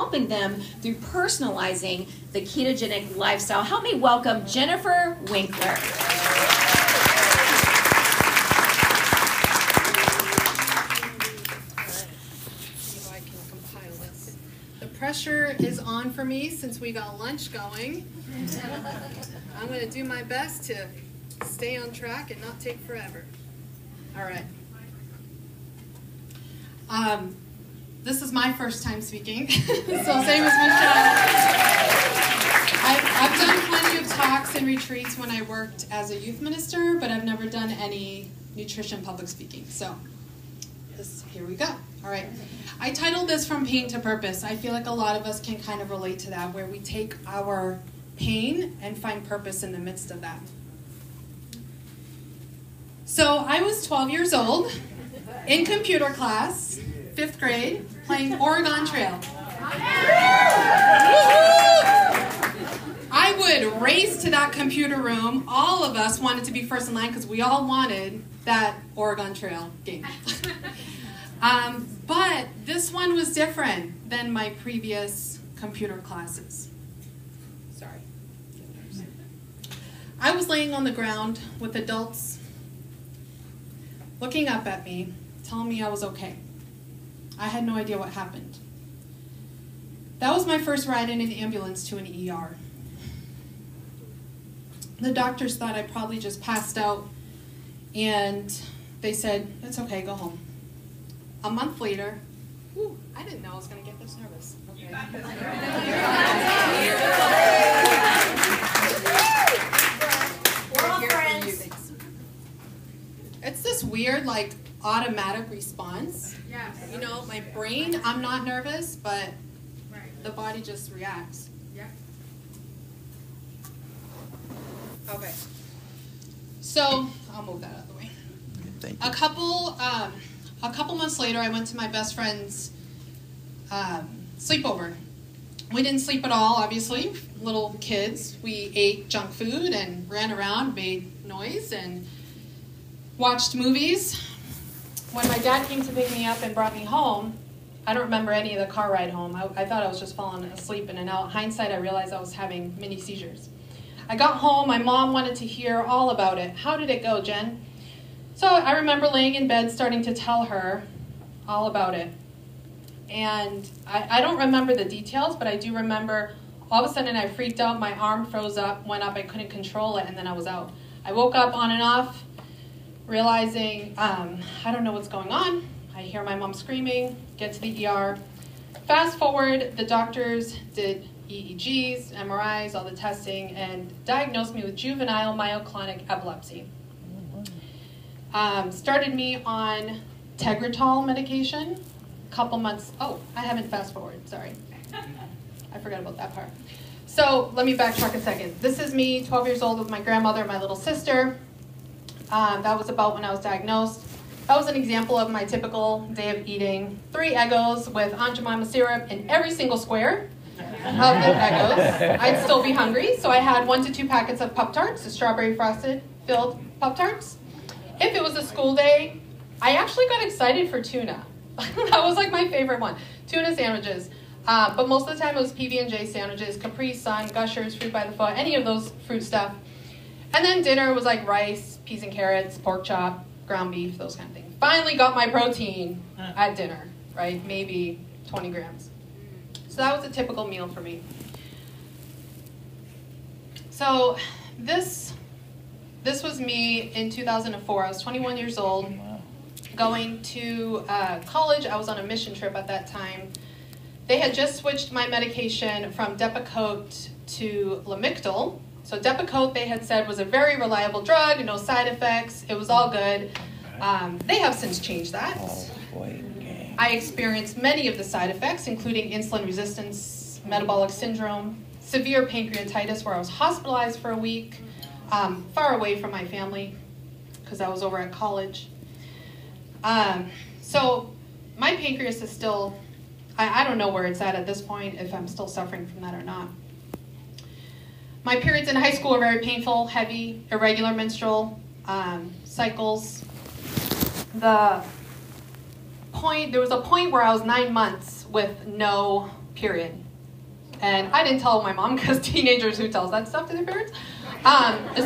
helping them through personalizing the ketogenic lifestyle. Help me welcome Jennifer Winkler. The pressure is on for me since we got lunch going. I'm going to do my best to stay on track and not take forever. All right. This is my first time speaking, so same as Michelle. I've done plenty of talks and retreats when I worked as a youth minister, but I've never done any nutrition public speaking. So here we go. All right. I titled this From Pain to Purpose. I feel like a lot of us can kind of relate to that, where we take our pain and find purpose in the midst of that. So I was 12 years old in computer class, 5th grade, playing Oregon Trail. I would race to that computer room. All of us wanted to be first in line because we all wanted that Oregon Trail game. But this one was different than my previous computer classes. Sorry. I was laying on the ground with adults looking up at me, telling me I was okay. I had no idea what happened. That was my first ride in an ambulance to an ER. The doctors thought I probably just passed out, and they said, "It's okay, go home." A month later, I didn't know I was going to get this nervous. Okay. We're all friends. It's this weird, like, automatic response. Yes. You know, my brain, I'm not nervous, but the body just reacts. Yeah. Okay. So, I'll move that out of the way. Thank you. A couple months later, I went to my best friend's sleepover. We didn't sleep at all, obviously. Little kids. We ate junk food and ran around, made noise, and watched movies. When my dad came to pick me up and brought me home, I don't remember any of the car ride home. I thought I was just falling asleep in and out. In hindsight, I realized I was having mini seizures. I got home. My mom wanted to hear all about it. How did it go, Jen? So I remember laying in bed starting to tell her all about it. And I don't remember the details, but I do remember all of a sudden I freaked out. My arm froze up, went up. I couldn't control it, and then I was out. I woke up on and off, realizing I don't know what's going on. I hear my mom screaming, get to the ER. Fast forward, the doctors did EEGs, MRIs, all the testing, and diagnosed me with juvenile myoclonic epilepsy. Started me on Tegretol medication. Couple months, I haven't fast forward, sorry. I forgot about that part. So let me backtrack a second. This is me, 12 years old with my grandmother and my little sister. That was about when I was diagnosed. That was an example of my typical day of eating 3 Eggos with Aunt Jemima syrup in every single square of the Eggos. I'd still be hungry, so I had 1 to 2 packets of Pop-Tarts, the strawberry frosted filled Pop-Tarts. If it was a school day, I actually got excited for tuna. That was like my favorite one, tuna sandwiches. But most of the time it was PB&J sandwiches, Capri Sun, Gushers, Fruit by the Foot, any of those fruit stuff. And then dinner was like rice, peas and carrots, pork chop, ground beef, those kind of things. Finally got my protein at dinner, right? Maybe 20 grams. So that was a typical meal for me. So this was me in 2004. I was 21 years old, going to college. I was on a mission trip at that time. They had just switched my medication from Depakote to Lamictal. So Depakote, they had said, was a very reliable drug, no side effects. It was all good. They have since changed that. I experienced many of the side effects, including insulin resistance, metabolic syndrome, severe pancreatitis, where I was hospitalized for a week, far away from my family because I was over at college. So my pancreas is still, I don't know where it's at this point, if I'm still suffering from that or not. My periods in high school were very painful, heavy, irregular menstrual cycles. There was a point where I was 9 months with no period. And I didn't tell my mom, because teenagers, who tells that stuff to their parents?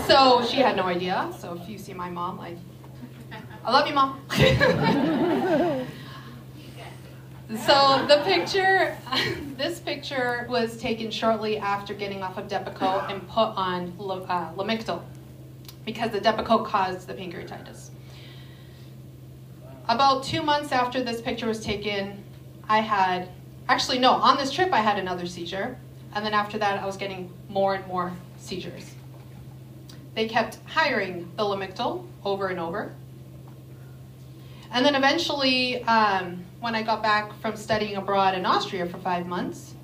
So she had no idea. So if you see my mom, like, I love you, Mom. So the picture, this picture was taken shortly after getting off of Depakote and put on Lamictal, because the Depakote caused the pancreatitis. About 2 months after this picture was taken, on this trip I had another seizure, and then after that I was getting more and more seizures. They kept hiring the Lamictal over and over. And then eventually, when I got back from studying abroad in Austria for 5 months,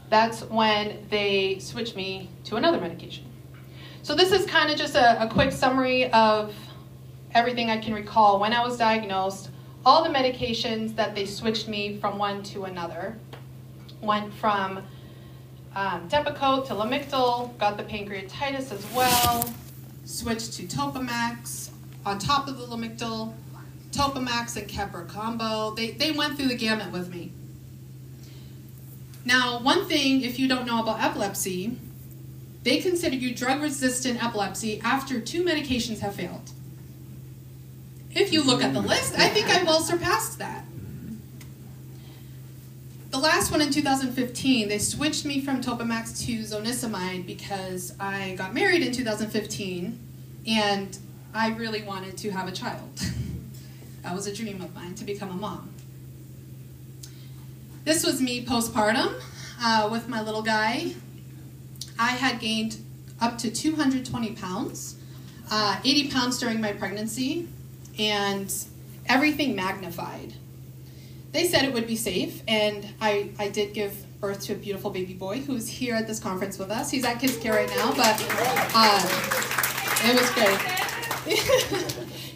that's when they switched me to another medication. So this is kind of just a quick summary of everything I can recall when I was diagnosed. All the medications that they switched me from one to another went from Depakote to Lamictal, got the pancreatitis as well, switched to Topamax on top of the Lamictal, Topamax and Keppra combo. They went through the gamut with me. Now, one thing, if you don't know about epilepsy, they consider you drug-resistant epilepsy after 2 medications have failed. If you look at the list, I think I well surpassed that. The last one in 2015, they switched me from Topamax to zonisamide because I got married in 2015 and I really wanted to have a child. That was a dream of mine, to become a mom. This was me postpartum with my little guy. I had gained up to 220 pounds, 80 pounds during my pregnancy, and everything magnified. They said it would be safe, and I did give birth to a beautiful baby boy who's here at this conference with us. He's at Kids Care right now, but it was great.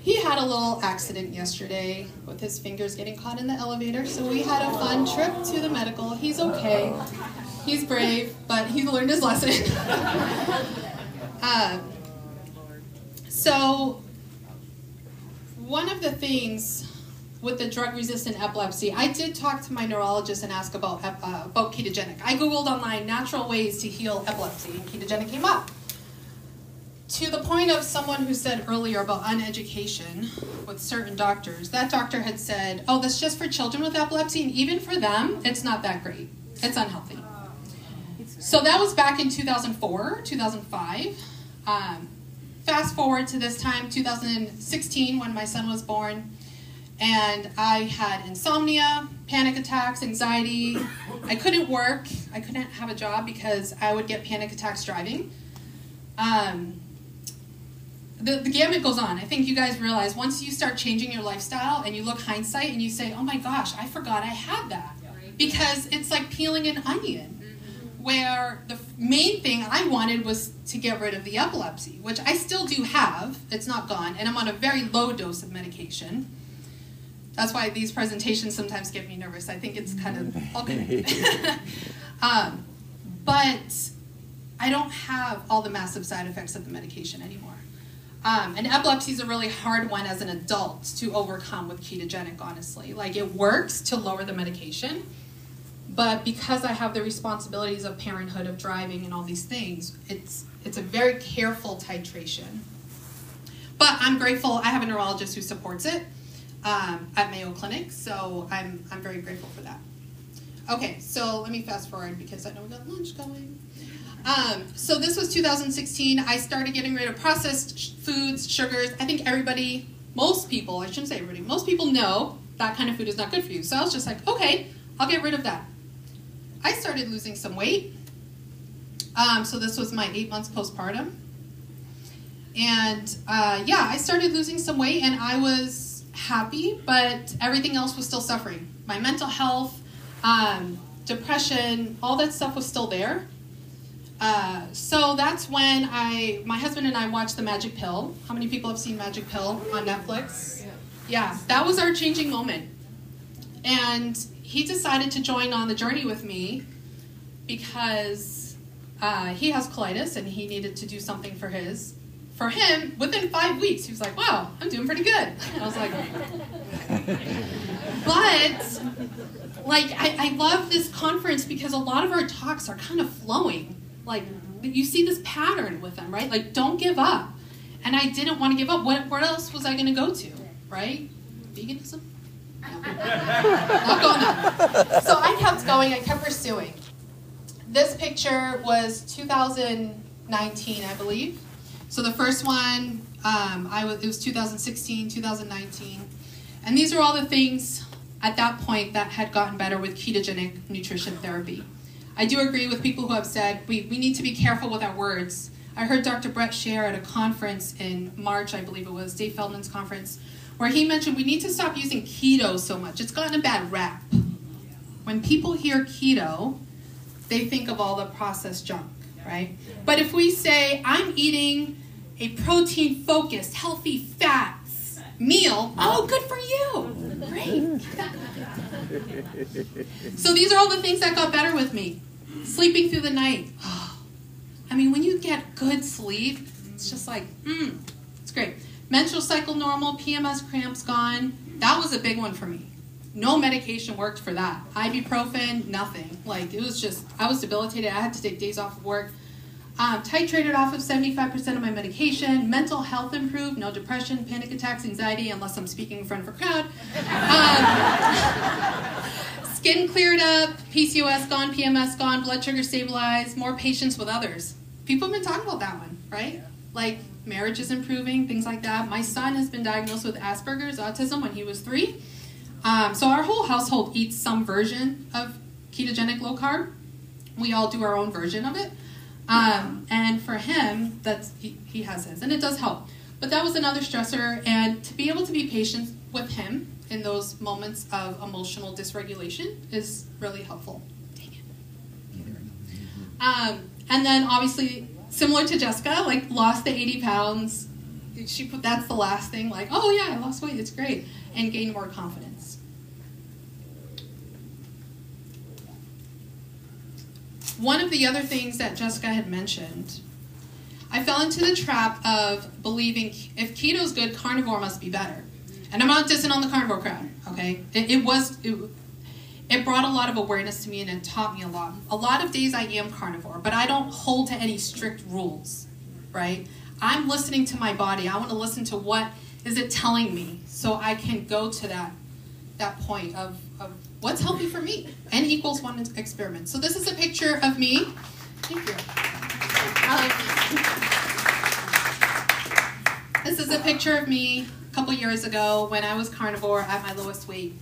He had a little accident yesterday with his fingers getting caught in the elevator, so we had a fun trip to the medical. He's okay. He's brave, but he learned his lesson. So one of the things with the drug-resistant epilepsy, I did talk to my neurologist and ask about ketogenic. I Googled online natural ways to heal epilepsy, and ketogenic came up. To the point of someone who said earlier about uneducation with certain doctors, that doctor had said, oh, that's just for children with epilepsy, and even for them, it's not that great. It's unhealthy. So that was back in 2004, 2005. Fast forward to this time, 2016, when my son was born, and I had insomnia, panic attacks, anxiety. I couldn't work. I couldn't have a job because I would get panic attacks driving. The gamut goes on. I think you guys realize once you start changing your lifestyle and you look hindsight and you say, oh my gosh, I forgot I had that. Because it's like peeling an onion, where the main thing I wanted was to get rid of the epilepsy, which I still do have. It's not gone, and I'm on a very low dose of medication. That's why these presentations sometimes get me nervous. I think it's kind of okay. But I don't have all the massive side effects of the medication anymore. And epilepsy is a really hard one as an adult to overcome with ketogenic, honestly. Like, it works to lower the medication, but because I have the responsibilities of parenthood, of driving, and all these things, it's a very careful titration. But I'm grateful. I have a neurologist who supports it at Mayo Clinic, so I'm very grateful for that. Okay, so let me fast forward because I know we got lunch going. So this was 2016. I started getting rid of processed foods, sugars. I think everybody, most people, I shouldn't say everybody, most people know that kind of food is not good for you. So I was just like, okay, I'll get rid of that. I started losing some weight. So this was my 8 months postpartum. And yeah, I started losing some weight and I was happy, but everything else was still suffering. My mental health, depression, all that stuff was still there. So that's when my husband and I watched The Magic Pill. How many people have seen Magic Pill on Netflix? Yeah, that was our changing moment. And he decided to join on the journey with me because he has colitis and he needed to do something for him, within 5 weeks, he was like, wow, I'm doing pretty good. And I was like, But, like, I love this conference because a lot of our talks are kind of flowing. Like, you see this pattern with them, right? Like, don't give up. And I didn't want to give up. Where else was I going to go to, right? Veganism? No. Not going on. So I kept going. I kept pursuing. This picture was 2019, I believe. So the first one, it was 2016, 2019. And these are all the things at that point that had gotten better with ketogenic nutrition therapy. I do agree with people who have said we need to be careful with our words. I heard Dr. Brett share at a conference in March, I believe it was, Dave Feldman's conference, where he mentioned we need to stop using keto so much. It's gotten a bad rap. When people hear keto, they think of all the processed junk, right? But if we say, I'm eating a protein-focused, healthy fats meal, oh, good for you. Great. So these are all the things that got better with me. Sleeping through the night. I mean, when you get good sleep, it's just like, it's great. Menstrual cycle normal, PMS cramps gone. That was a big one for me. No medication worked for that. Ibuprofen, nothing. Like, it was just, I was debilitated. I had to take days off of work. Titrated off of 75% of my medication. Mental health improved. No depression, panic attacks, anxiety, unless I'm speaking in front of a crowd. Skin cleared up. PCOS gone. PMS gone. Blood sugar stabilized. More patience with others. People have been talking about that one, right? Like, marriage is improving, things like that. My son has been diagnosed with Asperger's, autism, when he was 3. So our whole household eats some version of ketogenic low carb. We all do our own version of it. And for him, he has his, and it does help. But that was another stressor, and to be able to be patient with him in those moments of emotional dysregulation is really helpful. Dang it. And then obviously, similar to Jessica, like lost the 80 pounds. That's the last thing, like, oh yeah, I lost weight, it's great. And gained more confidence. One of the other things that Jessica had mentioned, I fell into the trap of believing if keto's good, carnivore must be better. And I'm not dissing on the carnivore crowd, okay? It brought a lot of awareness to me, and it taught me a lot. A lot of days I am carnivore, but I don't hold to any strict rules, right? I'm listening to my body. I want to listen to what is it telling me so I can go to that point of what's healthy for me. N equals 1 experiment. So this is a picture of me. Thank you. This is a picture of me a couple years ago when I was carnivore at my lowest weight.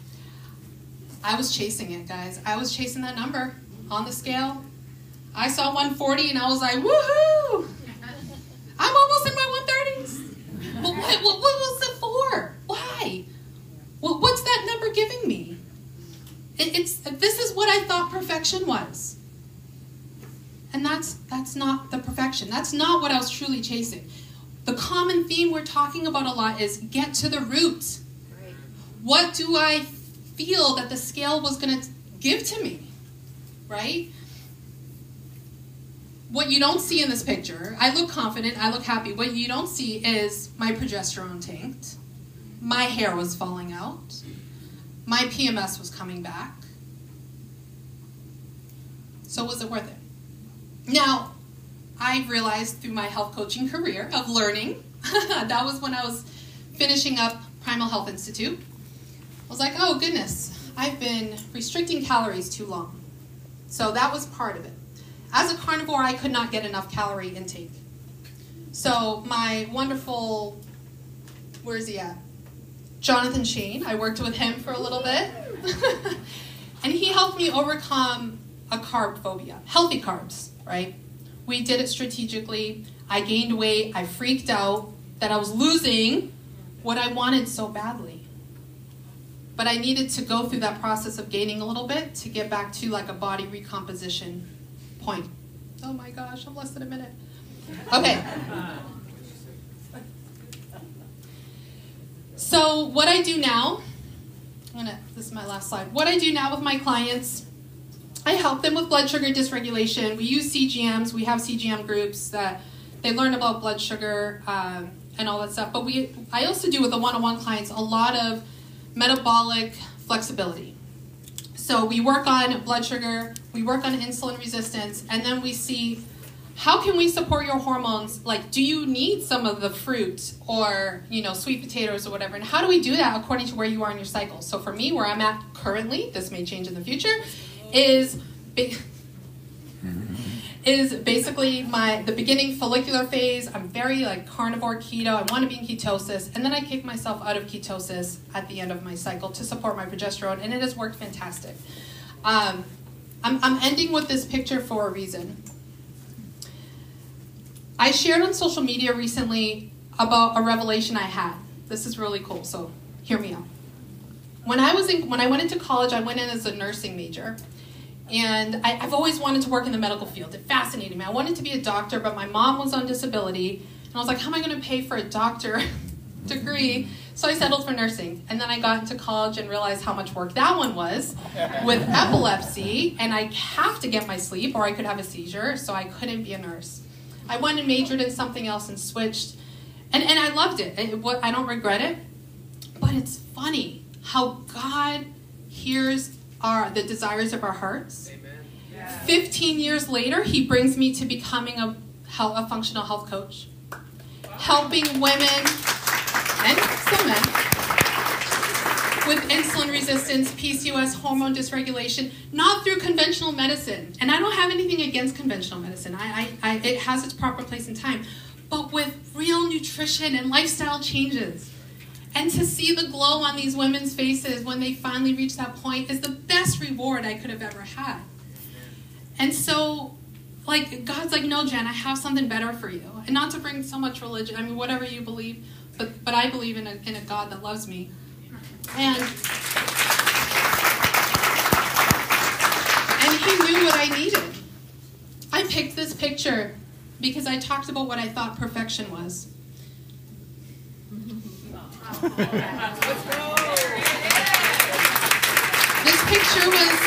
I was chasing it, guys. I was chasing that number on the scale. I saw 140 and I was like, woohoo! I'm almost in my 130s. But what was it for? Why? Well, what's that number giving me? This is what I thought perfection was. And that's not the perfection. That's not what I was truly chasing. The common theme we're talking about a lot is get to the root. Right. What do I feel that the scale was going to give to me, right? What you don't see in this picture, I look confident, I look happy. What you don't see is my progesterone tanked, my hair was falling out, my PMS was coming back. So was it worth it? Now, I realized through my health coaching career of learning, that was when I was finishing up Primal Health Institute. I was like, oh goodness, I've been restricting calories too long. So that was part of it. As a carnivore, I could not get enough calorie intake. So my wonderful, where is he at? Jonathan Shane, I worked with him for a little bit. And he helped me overcome a carb phobia. Healthy carbs, right? We did it strategically. I gained weight. I freaked out that I was losing what I wanted so badly. But I needed to go through that process of gaining a little bit to get back to like a body recomposition point. Oh my gosh, I'm less than a minute. Okay. So what I do now, this is my last slide. What I do now with my clients, I help them with blood sugar dysregulation. We use CGMs. We have CGM groups that they learn about blood sugar and all that stuff. But I also do with the one-on-one clients a lot of metabolic flexibility. So we work on blood sugar, we work on insulin resistance, and then we see how can we support your hormones? Like, do you need some of the fruit or, sweet potatoes or whatever? And how do we do that according to where you are in your cycle? So for me, where I'm at currently, this may change in the future, is basically the beginning follicular phase. I'm very carnivore keto. I want to be in ketosis. And then I kick myself out of ketosis at the end of my cycle to support my progesterone. And it has worked fantastic. I'm ending with this picture for a reason. I shared on social media recently about a revelation I had. This is really cool, so hear me out. When I went into college, I went in as a nursing major. And I've always wanted to work in the medical field. It fascinated me. I wanted to be a doctor, but my mom was on disability. And I was like, how am I going to pay for a doctor degree? So I settled for nursing. And then I got into college and realized how much work that one was with epilepsy. And I have to get my sleep or I could have a seizure, so I couldn't be a nurse. I went and majored in something else and switched. And I loved it. I don't regret it. But it's funny how God hears the desires of our hearts. Amen. Yeah. 15 years later, he brings me to becoming a functional health coach. Wow. Helping women, and some men, with insulin resistance, PCOS, hormone dysregulation, not through conventional medicine. And I don't have anything against conventional medicine. It has its proper place and time. But with real nutrition and lifestyle changes. And to see the glow on these women's faces when they finally reach that point is the best reward I could have ever had. And so, God's like, no, Jen, I have something better for you. And not to bring so much religion, whatever you believe, but I believe in a God that loves me. And he knew what I needed. I picked this picture because I talked about what I thought perfection was. This picture was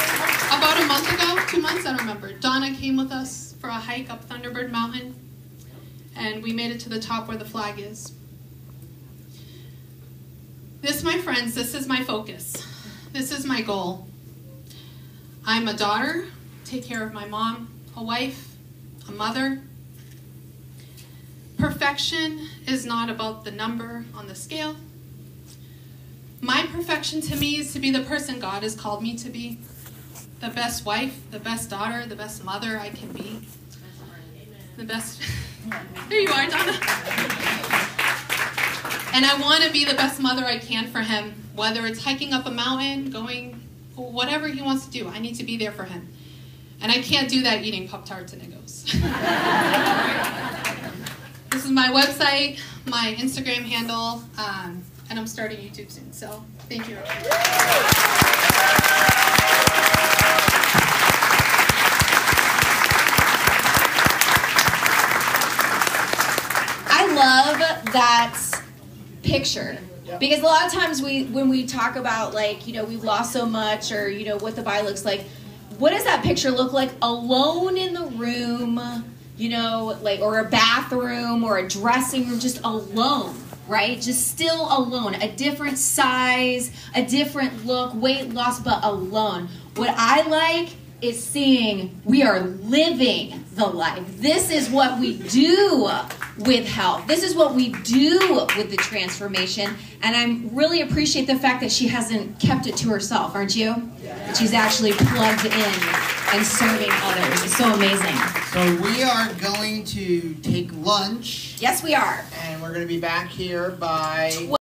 about a month ago, 2 months, I don't remember. Donna came with us for a hike up Thunderbird Mountain, and we made it to the top where the flag is. This, my friends, this is my focus. This is my goal. I'm a daughter, take care of my mom, a wife, a mother. Perfection is not about the number on the scale. My perfection to me is to be the person God has called me to be. The best wife, the best daughter, the best mother I can be. The best... There you are, Donna. And I want to be the best mother I can for him, whether it's hiking up a mountain, going, whatever he wants to do. I need to be there for him. And I can't do that eating Pop-Tarts and Eggos. This is my website, my Instagram handle, and I'm starting YouTube soon, so thank you. I love that picture. Because a lot of times when we talk about we've lost so much or what the body looks like, what does that picture look like alone in the room, or a bathroom or a dressing room, just alone, right? Just still alone, a different size, a different look, weight loss, but alone. What I like is seeing we are living the life. This is what we do with health. This is what we do with the transformation. And I really appreciate the fact that she hasn't kept it to herself, aren't you? Yeah. That she's actually plugged in and serving others. It's so amazing. So we are going to take lunch. Yes, we are. And we're going to be back here by...